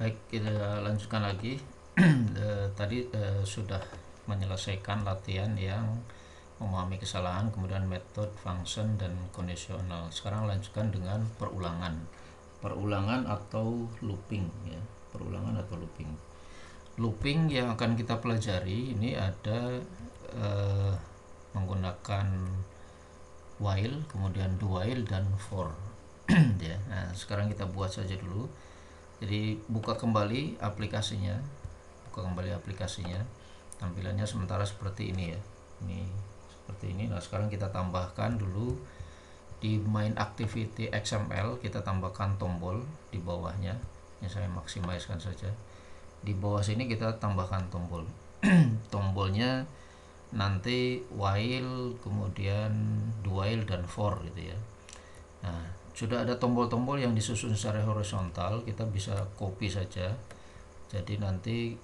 Baik, kita lanjutkan lagi. Tadi sudah menyelesaikan latihan yang memahami kesalahan, kemudian metode, function, dan kondisional. Sekarang lanjutkan dengan perulangan. Perulangan atau looping ya. Perulangan atau looping. Looping yang akan kita pelajari ini ada menggunakan while, kemudian do while dan for. Ya. Nah, sekarang kita buat saja dulu. Jadi buka kembali aplikasinya, tampilannya sementara seperti ini ya, ini seperti ini. Nah, sekarang kita tambahkan dulu di main activity XML, kita tambahkan tombol di bawahnya. Ini saya maksimalkan saja. Di bawah sini kita tambahkan tombol. Tombolnya nanti while, kemudian do while dan for gitu ya. Nah, sudah ada tombol-tombol yang disusun secara horizontal, kita bisa copy saja. Jadi nanti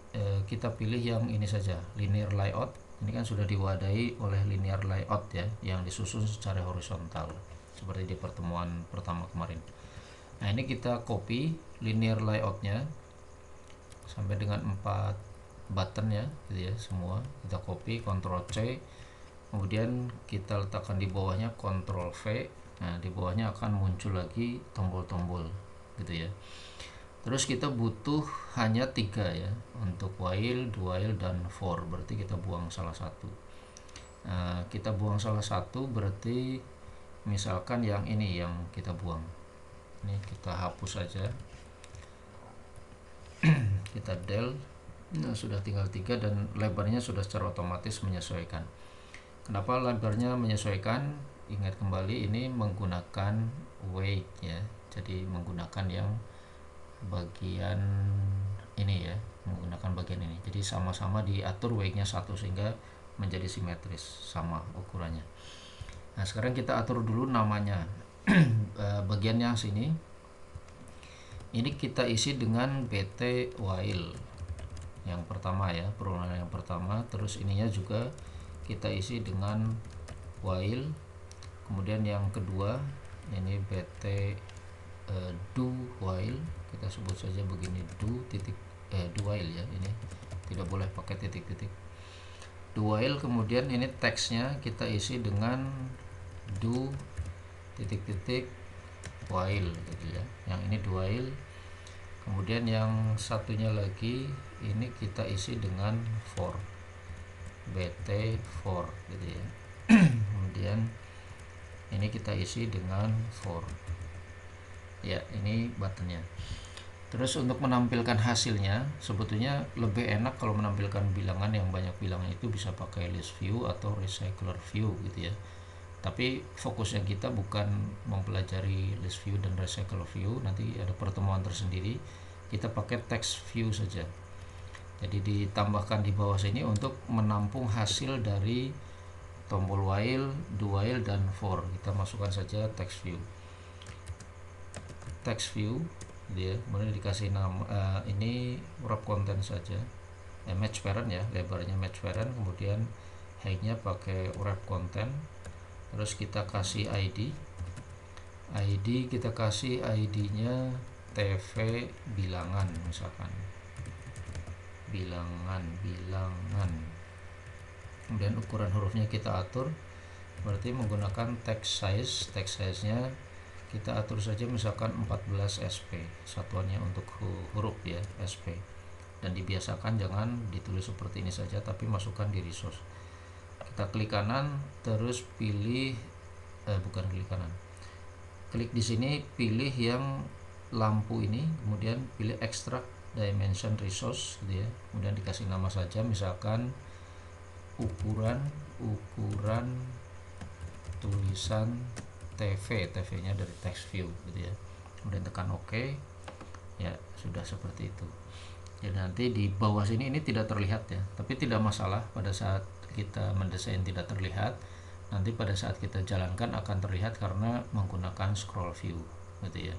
kita pilih yang ini saja, linear layout. Ini kan sudah diwadahi oleh linear layout ya, yang disusun secara horizontal seperti di pertemuan pertama kemarin. Nah, ini kita copy linear layoutnya sampai dengan 4 button ya, gitu ya, semua kita copy, Ctrl C, kemudian kita letakkan di bawahnya Ctrl V. Nah, di bawahnya akan muncul lagi tombol-tombol gitu ya. Terus kita butuh hanya 3 ya, untuk while, do while, dan for. Berarti kita buang salah satu. Nah, kita buang salah satu berarti misalkan yang ini yang kita buang. Ini kita hapus saja. Kita del. Nah, sudah tinggal 3 dan lebarnya sudah secara otomatis menyesuaikan. Kenapa lebarnya menyesuaikan? Ingat kembali, ini menggunakan weight ya. Jadi menggunakan yang bagian ini ya, menggunakan bagian ini. Jadi sama-sama diatur weightnya 1 sehingga menjadi simetris, sama ukurannya. Nah, sekarang kita atur dulu namanya. Bagian yang sini ini kita isi dengan bt while yang pertama ya, perulangan yang pertama. Terus ininya juga kita isi dengan while. Kemudian yang kedua ini bt do while, kita sebut saja begini, do while ya, ini tidak boleh pakai titik-titik, do while. Kemudian ini teksnya kita isi dengan do titik-titik while gitu ya, yang ini do while. Kemudian yang satunya lagi ini kita isi dengan for, bt for gitu ya. Kemudian ini kita isi dengan for ya, ini buttonnya. Terus untuk menampilkan hasilnya, sebetulnya lebih enak kalau menampilkan bilangan yang banyak bilangan itu bisa pakai list view atau recycler view gitu ya. Tapi fokusnya kita bukan mempelajari list view dan recycler view, nanti ada pertemuan tersendiri. Kita pakai text view saja. Jadi ditambahkan di bawah sini untuk menampung hasil dari tombol while, do while, dan for. Kita masukkan saja text view. Text view dia kemudian dikasih nama ini wrap content saja, match parent ya, lebarnya match parent. Kemudian height-nya pakai wrap content. Terus kita kasih ID kita kasih ID-nya TV bilangan, misalkan bilangan. Kemudian ukuran hurufnya kita atur, berarti menggunakan text size-nya kita atur saja misalkan 14 SP, satuannya untuk huruf ya, SP. Dan dibiasakan jangan ditulis seperti ini saja, tapi masukkan di resource. Kita klik kanan, terus pilih klik di sini, pilih yang lampu ini, kemudian pilih extract dimension resource gitu ya. Kemudian dikasih nama saja misalkan ukuran tulisan TV-nya dari text view gitu ya. Kemudian tekan OK ya, sudah seperti itu. Jadi nanti di bawah sini ini tidak terlihat ya, tapi tidak masalah. Pada saat kita mendesain tidak terlihat, nanti pada saat kita jalankan akan terlihat karena menggunakan scroll view gitu ya.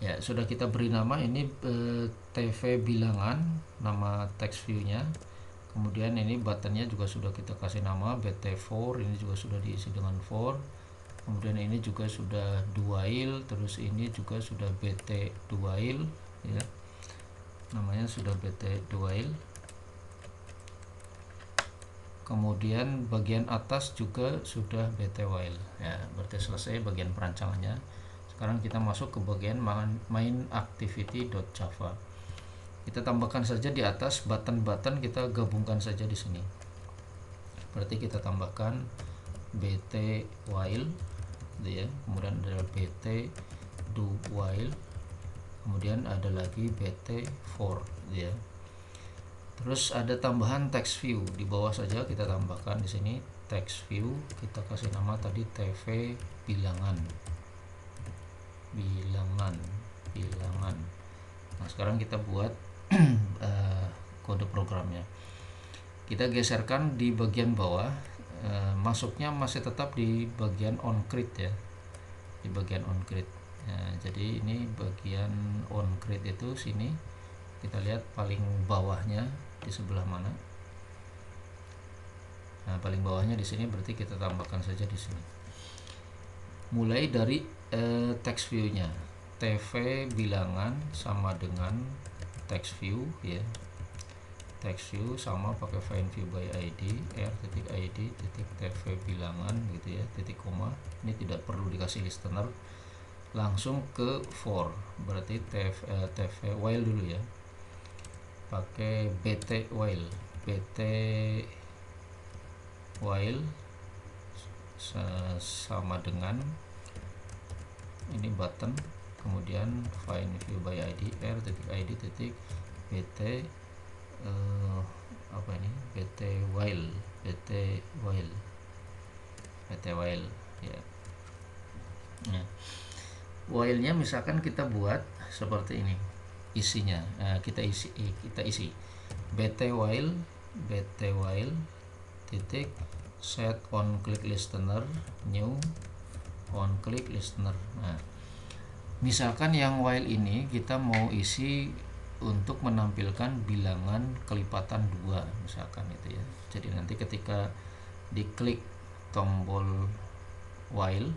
Ya, sudah kita beri nama ini TV bilangan, nama text view-nya. Kemudian ini buttonnya juga sudah kita kasih nama BT4, ini juga sudah diisi dengan for. Kemudian ini juga sudah do while, terus ini juga sudah BT do while ya. namanya sudah bt while. Kemudian bagian atas juga sudah bt while ya, berarti selesai bagian perancangannya. Sekarang kita masuk ke bagian main activity.java. Kita tambahkan saja di atas button-button, kita gabungkan saja di sini. Berarti kita tambahkan bt while gitu ya, kemudian ada bt do while, kemudian ada lagi bt for gitu ya. Terus ada tambahan text view di bawah saja, kita tambahkan di sini text view, kita kasih nama tadi tv bilangan. Nah, sekarang kita buat kode programnya. Kita geserkan di bagian bawah, masuknya masih tetap di bagian onCreate ya, di bagian onCreate. Nah, jadi ini bagian onCreate itu sini, kita lihat paling bawahnya di sebelah mana. Nah, paling bawahnya di sini, berarti kita tambahkan saja di sini. Mulai dari text view-nya, tv bilangan sama dengan text view ya. Text view sama pakai find view by id, r.id tv bilangan gitu ya, titik koma. Ini tidak perlu dikasih listener, langsung ke for, berarti tv while dulu ya, pakai bt while sama dengan ini button, kemudian find view by id, r.id bt apa ini, bt while ya. Nah, while-nya misalkan kita buat seperti ini isinya, kita isi bt while titik set on click listener new on click listener. Nah, misalkan yang while ini kita mau isi untuk menampilkan bilangan kelipatan 2 misalkan itu ya. Jadi nanti ketika diklik tombol while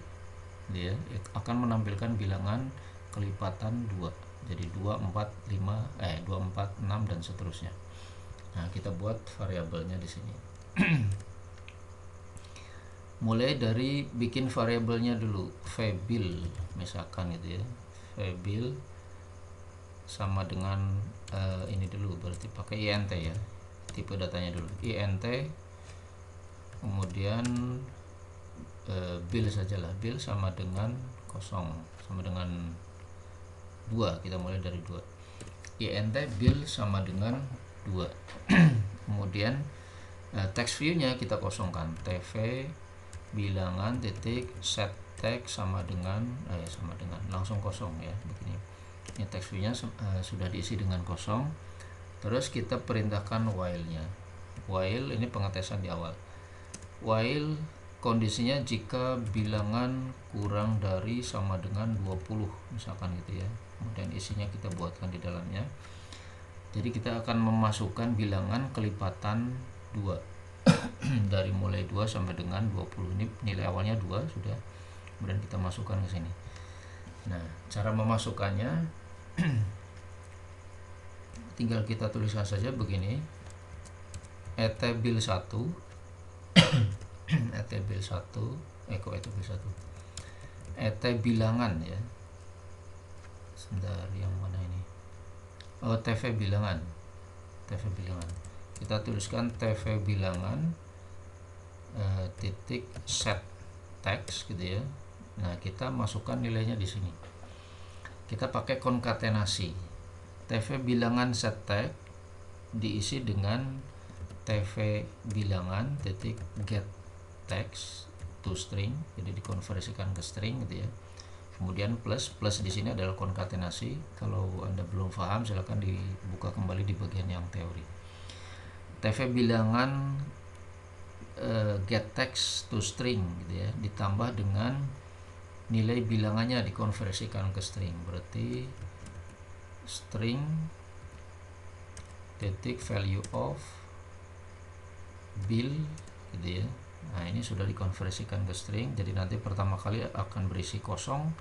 dia akan menampilkan bilangan kelipatan 2. Jadi 2, 4, 5, 2, 4, 6 dan seterusnya. Nah, kita buat variabelnya di sini. Mulai dari bikin variabelnya dulu, vbil misalkan gitu ya. Vbil sama dengan ini dulu, berarti pakai int ya, tipe datanya dulu int, kemudian bil sajalah, bil sama dengan kosong, sama dengan 2, kita mulai dari 2, int bil sama dengan 2. Kemudian text view nya kita kosongkan, tv bilangan titik set text sama dengan langsung kosong ya, begini. Ini text view nya sudah diisi dengan kosong. Terus kita perintahkan while-nya. While ini pengetesan di awal. While kondisinya jika bilangan kurang dari sama dengan 20 misalkan gitu ya. Kemudian isinya kita buatkan di dalamnya. Jadi kita akan memasukkan bilangan kelipatan 2 dari mulai 2 sampai dengan 20. Ini nilai awalnya 2 sudah. Kemudian kita masukkan ke sini. Nah, cara memasukkannya tinggal kita tuliskan saja begini, etbil 1 etbil 1 et bilangan ya, sebentar yang mana ini, tv bilangan, kita tuliskan tv bilangan titik set text gitu ya. Nah, kita masukkan nilainya di sini. Kita pakai konkatenasi, tv bilangan set text diisi dengan tv bilangan titik get text to string, jadi dikonversikan ke string gitu ya. Kemudian plus di sini adalah konkatenasi. Kalau Anda belum paham, silahkan dibuka kembali di bagian yang teori. tv bilangan get text to string gitu ya, ditambah dengan nilai bilangannya dikonversikan ke string, berarti string titik value of bill gitu ya. Nah, ini sudah dikonversikan ke string, jadi nanti pertama kali akan berisi kosong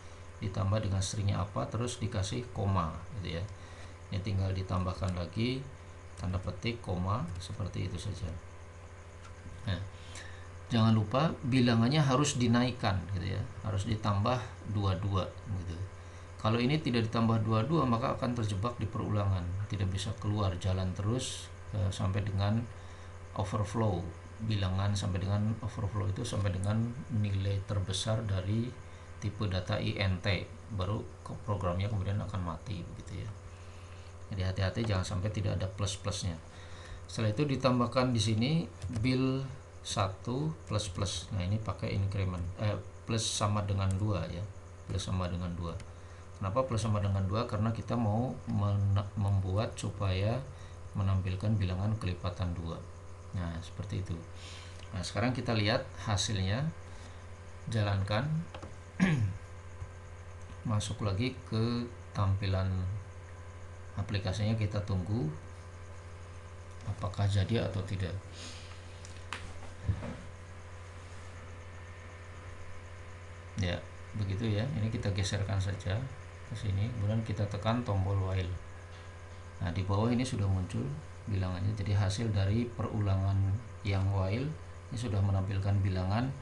ditambah dengan stringnya apa, terus dikasih koma gitu ya. Ini tinggal ditambahkan lagi tanda petik, koma, seperti itu saja. Nah, jangan lupa bilangannya harus dinaikkan gitu ya, harus ditambah 22 gitu. Kalau ini tidak ditambah 22 maka akan terjebak di perulangan, tidak bisa keluar, jalan terus sampai dengan overflow. Bilangan sampai dengan overflow itu sampai dengan nilai terbesar dari tipe data INT, baru programnya kemudian akan mati begitu ya. Jadi hati-hati jangan sampai tidak ada plus-plusnya. Setelah itu ditambahkan di sini bill 1 plus plus. Nah, ini pakai increment plus sama dengan 2 ya. Plus sama dengan 2. Kenapa plus sama dengan 2? Karena kita mau membuat supaya menampilkan bilangan kelipatan 2. Nah, seperti itu. Nah, sekarang kita lihat hasilnya. Jalankan. Masuk lagi ke tampilan aplikasinya, kita tunggu apakah jadi atau tidak. Ya, begitu ya. Ini kita geserkan saja ke sini, kemudian kita tekan tombol while. Nah, di bawah ini sudah muncul bilangannya. Jadi hasil dari perulangan yang while ini sudah menampilkan bilangan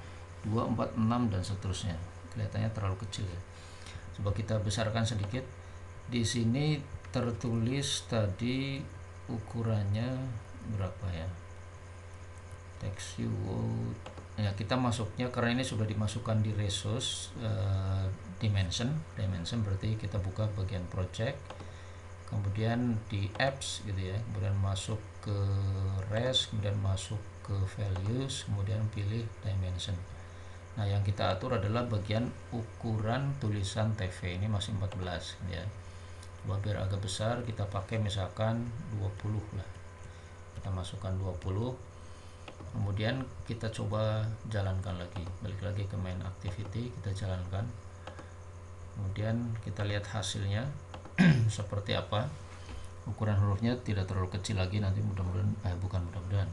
2, 4, 6 dan seterusnya. Kelihatannya terlalu kecil ya. Coba kita besarkan sedikit. Di sini tertulis tadi ukurannya berapa ya? Text view ya, kita masuknya karena ini sudah dimasukkan di resource dimension berarti kita buka bagian project, kemudian di apps gitu ya, kemudian masuk ke res, kemudian masuk ke values, kemudian pilih dimension. Nah, yang kita atur adalah bagian ukuran tulisan TV, ini masih 14 ya. Coba biar agak besar kita pakai misalkan 20 lah, kita masukkan 20. Kemudian kita coba jalankan lagi, balik lagi ke main activity, kita jalankan, kemudian kita lihat hasilnya seperti apa. Ukuran hurufnya tidak terlalu kecil lagi, nanti mudah-mudahan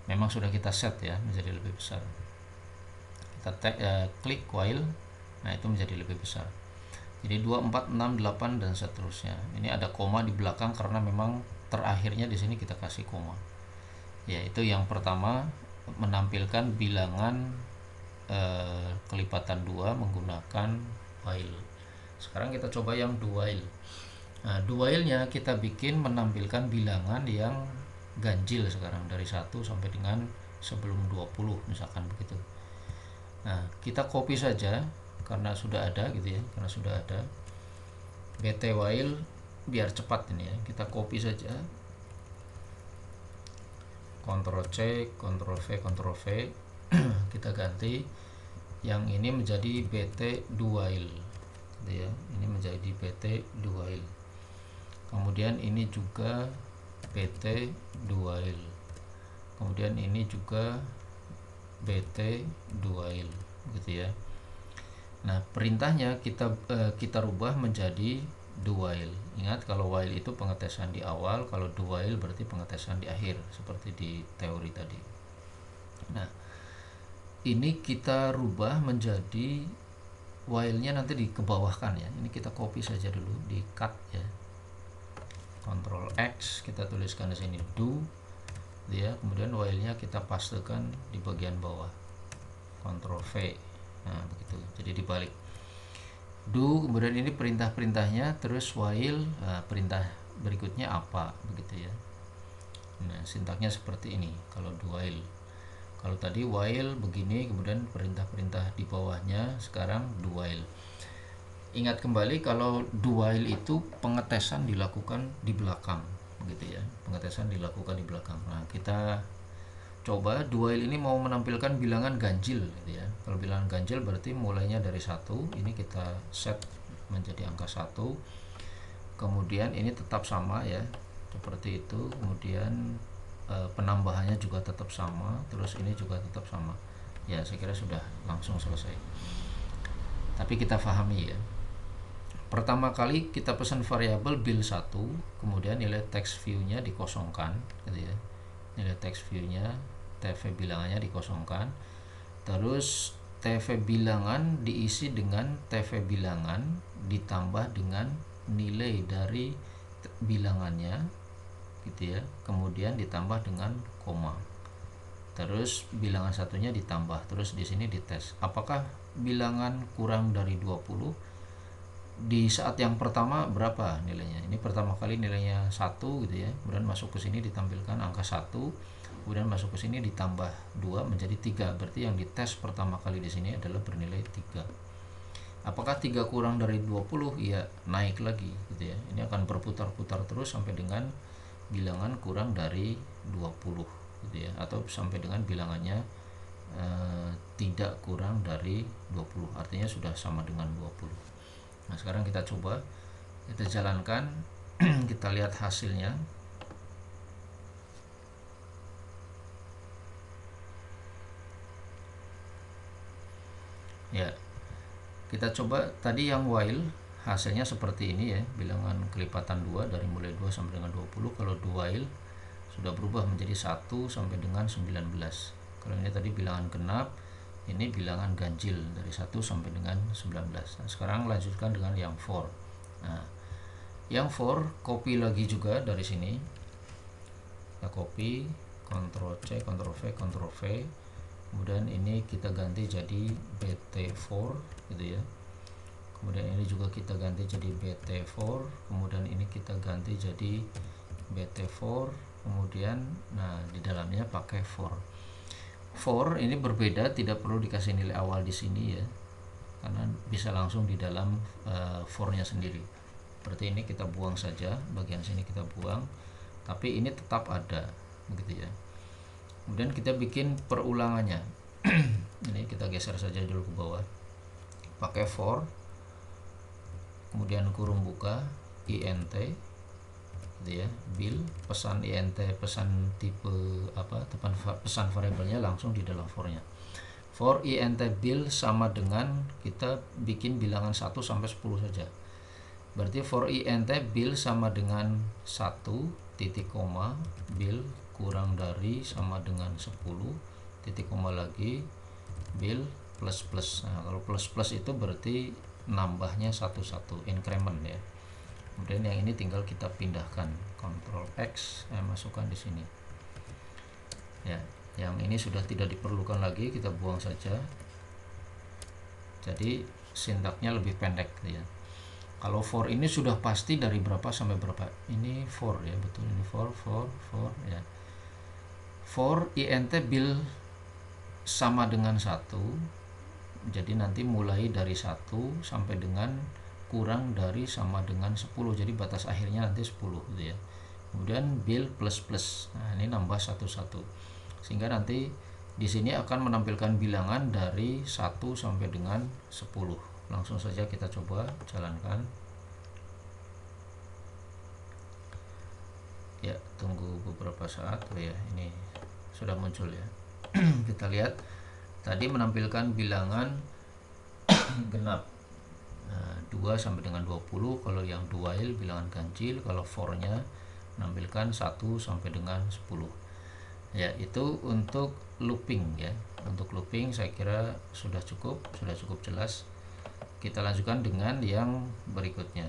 memang sudah kita set ya menjadi lebih besar. Kita klik while, nah itu menjadi lebih besar. Jadi 2, 4, 6, 8 dan seterusnya. Ini ada koma di belakang karena memang terakhirnya di sini kita kasih koma. Yaitu yang pertama menampilkan bilangan kelipatan 2 menggunakan while. Sekarang kita coba yang do while. Nah, do while-nya kita bikin menampilkan bilangan yang ganjil sekarang dari 1 sampai dengan sebelum 20 misalkan begitu. Nah, kita copy saja karena sudah ada gitu ya, karena sudah ada bt while biar cepat ini ya. Kita copy saja, Ctrl C, Ctrl V, Ctrl V. Kita ganti yang ini menjadi bt do while gitu ya. Ini menjadi bt do while. Kemudian ini juga bt do while. Kemudian ini juga bt do while gitu ya. Nah, perintahnya kita rubah menjadi do while. Ingat kalau while itu pengetesan di awal, kalau do while berarti pengetesan di akhir seperti di teori tadi. Nah, ini kita rubah menjadi while-nya nanti dikebawahkan ya. Ini kita copy saja dulu, di cut ya. Ctrl X, kita tuliskan di sini do ya. Kemudian while-nya kita pastekan di bagian bawah. Ctrl V. Nah, begitu. Jadi dibalik. Do, kemudian ini perintah-perintahnya, terus while, perintah berikutnya apa begitu ya. Nah, sintaknya seperti ini kalau do while. Kalau tadi while begini, kemudian perintah-perintah di bawahnya, sekarang do while. Ingat kembali kalau do while itu pengetesan dilakukan di belakang begitu ya. Pengetesan dilakukan di belakang. Nah, kita coba do while ini mau menampilkan bilangan ganjil gitu ya. Kalau bilangan ganjil berarti mulainya dari 1, ini kita set menjadi angka 1. Kemudian ini tetap sama ya, seperti itu. Kemudian penambahannya juga tetap sama, terus ini juga tetap sama. Ya, saya kira sudah langsung selesai. Tapi kita pahami ya. Pertama kali kita pesan variabel bill 1, kemudian nilai text view-nya dikosongkan gitu ya. Nilai text view-nya, TV bilangannya dikosongkan. Terus TV bilangan diisi dengan TV bilangan ditambah dengan nilai dari bilangannya gitu ya, kemudian ditambah dengan koma, terus bilangan satunya ditambah, terus di sini dites apakah bilangan kurang dari 20 di saat yang pertama berapa nilainya. Ini pertama kali nilainya 1 gitu ya, kemudian masuk ke sini ditampilkan angka 1, kemudian masuk ke sini ditambah 2 menjadi 3, berarti yang dites pertama kali di sini adalah bernilai 3. Apakah 3 kurang dari 20? Ya naik lagi gitu ya. Ini akan berputar-putar terus sampai dengan bilangan kurang dari 20 gitu ya, atau sampai dengan bilangannya tidak kurang dari 20, artinya sudah sama dengan 20. Nah, sekarang kita coba, kita jalankan, kita lihat hasilnya. Ya, kita coba tadi yang while hasilnya seperti ini ya, bilangan kelipatan 2 dari mulai 2 sampai dengan 20. Kalau while sudah berubah menjadi 1 sampai dengan 19. Kalau ini tadi bilangan genap, ini bilangan ganjil dari 1 sampai dengan 19. Nah, sekarang lanjutkan dengan yang for. Nah, yang for copy lagi juga dari sini. Kita copy, Ctrl C, Ctrl V, Ctrl V. Kemudian ini kita ganti jadi BT4 gitu ya. Kemudian ini juga kita ganti jadi BT4, kemudian ini kita ganti jadi BT4, kemudian nah di dalamnya pakai for. For ini berbeda, tidak perlu dikasih nilai awal di sini ya, karena bisa langsung di dalam for-nya sendiri. Berarti ini kita buang saja, bagian sini kita buang, tapi ini tetap ada begitu ya. Kemudian kita bikin perulangannya. Ini kita geser saja dulu ke bawah, pakai for, kemudian kurung buka int gitu ya, bill pesan int, pesan tipe apa, pesan variabelnya langsung di dalam for-nya. For int bill sama dengan kita bikin bilangan 1 sampai 10 saja. Berarti for int bill sama dengan 1 titik koma bill kurang dari sama dengan 10 titik koma lagi bill plus plus. Nah, kalau plus plus itu berarti nambahnya satu-satu, increment ya. Kemudian yang ini tinggal kita pindahkan, Ctrl X, masukkan di sini. Ya, yang ini sudah tidak diperlukan lagi, kita buang saja. Jadi sintaknya lebih pendek ya. Kalau for ini sudah pasti dari berapa sampai berapa. Ini for ya, betul, ini for ya. For int bill sama dengan 1. Jadi nanti mulai dari 1 sampai dengan kurang dari sama dengan 10. Jadi batas akhirnya nanti 10 gitu ya. Kemudian bill plus plus. Nah, ini nambah satu-satu. Sehingga nanti di sini akan menampilkan bilangan dari 1 sampai dengan 10. Langsung saja kita coba jalankan. Ya, tunggu beberapa saat. Oh ya, ini sudah muncul ya. Kita lihat tadi menampilkan bilangan genap. Nah, 2 sampai dengan 20. Kalau yang while bilangan ganjil, kalau for-nya menampilkan 1 sampai dengan 10. Ya, itu untuk looping ya. Untuk looping saya kira sudah cukup jelas. Kita lanjutkan dengan yang berikutnya.